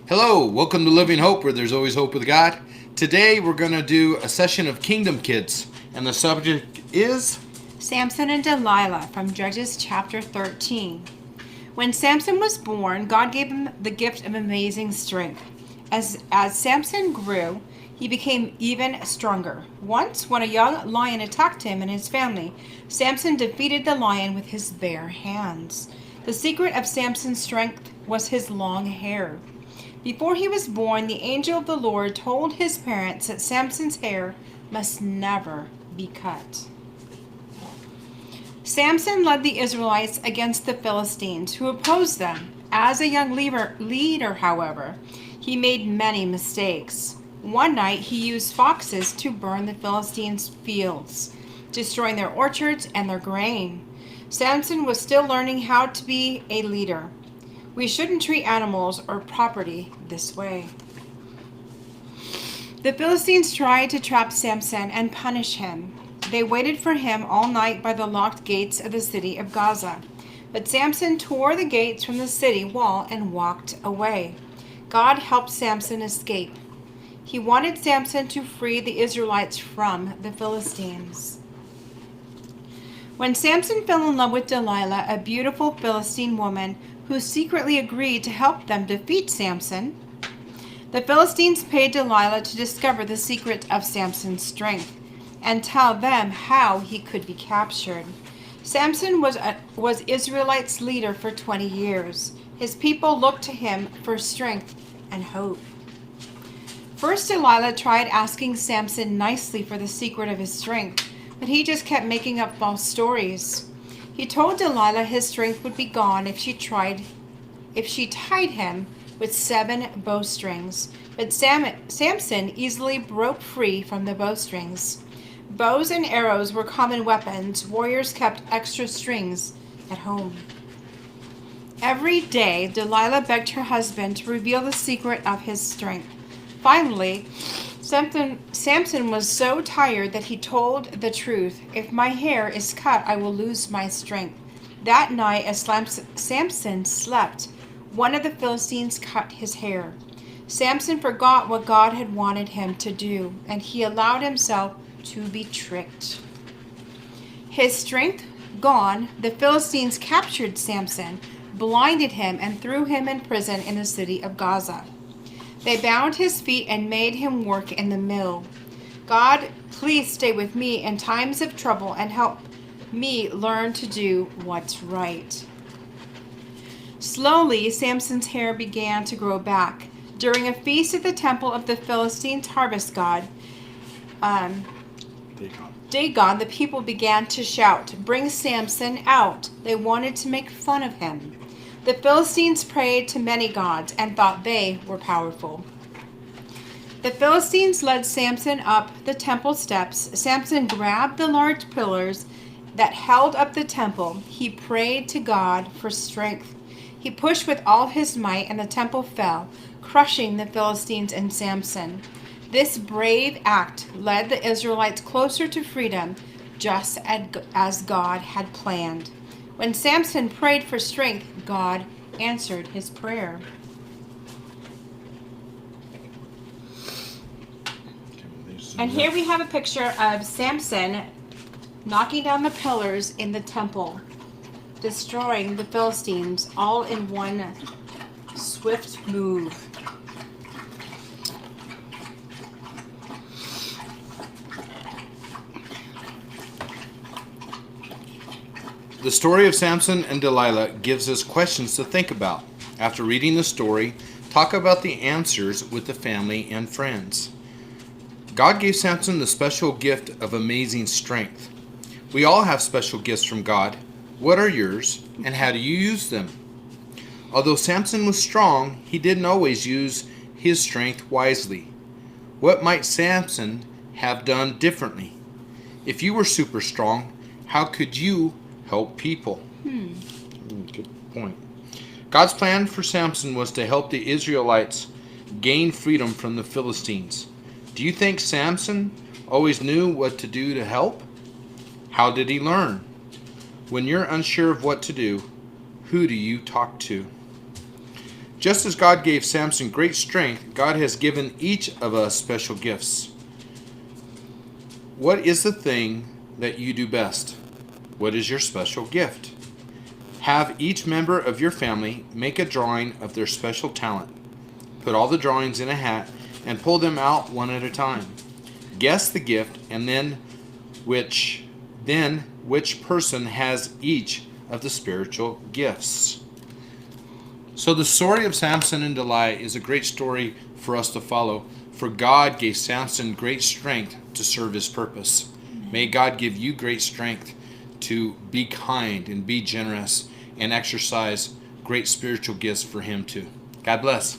Hello, welcome to Living Hope, where there's always hope with God. Today we're going to do a session of Kingdom Kids, and the subject is Sampson and Delilah from Judges chapter 13. When Sampson was born, God gave him the gift of amazing strength. As Sampson grew, he became even stronger. Once, when a young lion attacked him and his family, Sampson defeated the lion with his bare hands. The secret of Samson's strength was his long hair. Before he was born, the angel of the Lord told his parents that Samson's hair must never be cut. Samson led the Israelites against the Philistines, who opposed them. As a young leader, however, he made many mistakes. One night, he used foxes to burn the Philistines' fields, destroying their orchards and their grain. Samson was still learning how to be a leader. We shouldn't treat animals or property this way. The Philistines tried to trap Samson and punish him. They waited for him all night by the locked gates of the city of Gaza. But Samson tore the gates from the city wall and walked away. God helped Samson escape. He wanted Samson to free the Israelites from the Philistines. When Samson fell in love with Delilah, a beautiful Philistine woman who secretly agreed to help them defeat Samson, the Philistines paid Delilah to discover the secret of Samson's strength and tell them how he could be captured. Samson was Israelites' leader for 20 years. His people looked to him for strength and hope. First, Delilah tried asking Samson nicely for the secret of his strength, but he just kept making up false stories. He told Delilah his strength would be gone if she tied him with 7 bowstrings. But Samson easily broke free from the bowstrings. Bows and arrows were common weapons. Warriors kept extra strings at home. Every day, Delilah begged her husband to reveal the secret of his strength. Finally, Samson was so tired that he told the truth. If my hair is cut, I will lose my strength. That night, as Samson slept, one of the Philistines cut his hair. Samson forgot what God had wanted him to do, and he allowed himself to be tricked. His strength gone, the Philistines captured Samson, blinded him, and threw him in prison in the city of Gaza. They bound his feet and made him work in the mill. God, please stay with me in times of trouble and help me learn to do what's right. Slowly, Samson's hair began to grow back. During a feast at the temple of the Philistines' harvest god, Dagon, the people began to shout, "Bring Samson out." They wanted to make fun of him. The Philistines prayed to many gods and thought they were powerful. The Philistines led Samson up the temple steps. Samson grabbed the large pillars that held up the temple. He prayed to God for strength. He pushed with all his might, and the temple fell, crushing the Philistines and Samson. This brave act led the Israelites closer to freedom, just as God had planned. When Samson prayed for strength, God answered his prayer. And here we have a picture of Samson knocking down the pillars in the temple, destroying the Philistines all in one swift move. the story of Samson and Delilah gives us questions to think about. After reading the story, talk about the answers with the family and friends. God gave Samson the special gift of amazing strength. We all have special gifts from God. What are yours, and how do you use them? Although Samson was strong, he didn't always use his strength wisely. What might Samson have done differently? If you were super strong, how could you help people? Good point. God's plan for Samson was to help the Israelites gain freedom from the Philistines. Do you think Samson always knew what to do to help? How did he learn? When you're unsure of what to do, who do you talk to? Just as God gave Samson great strength, God has given each of us special gifts. What is the thing that you do best? What is your special gift? Have each member of your family make a drawing of their special talent. Put all the drawings in a hat and pull them out one at a time. Guess the gift and then which person has each of the spiritual gifts. So the story of Samson and Delilah is a great story for us to follow, for God gave Samson great strength to serve his purpose. May God give you great strength to be kind and be generous and exercise great spiritual gifts for him too. God bless.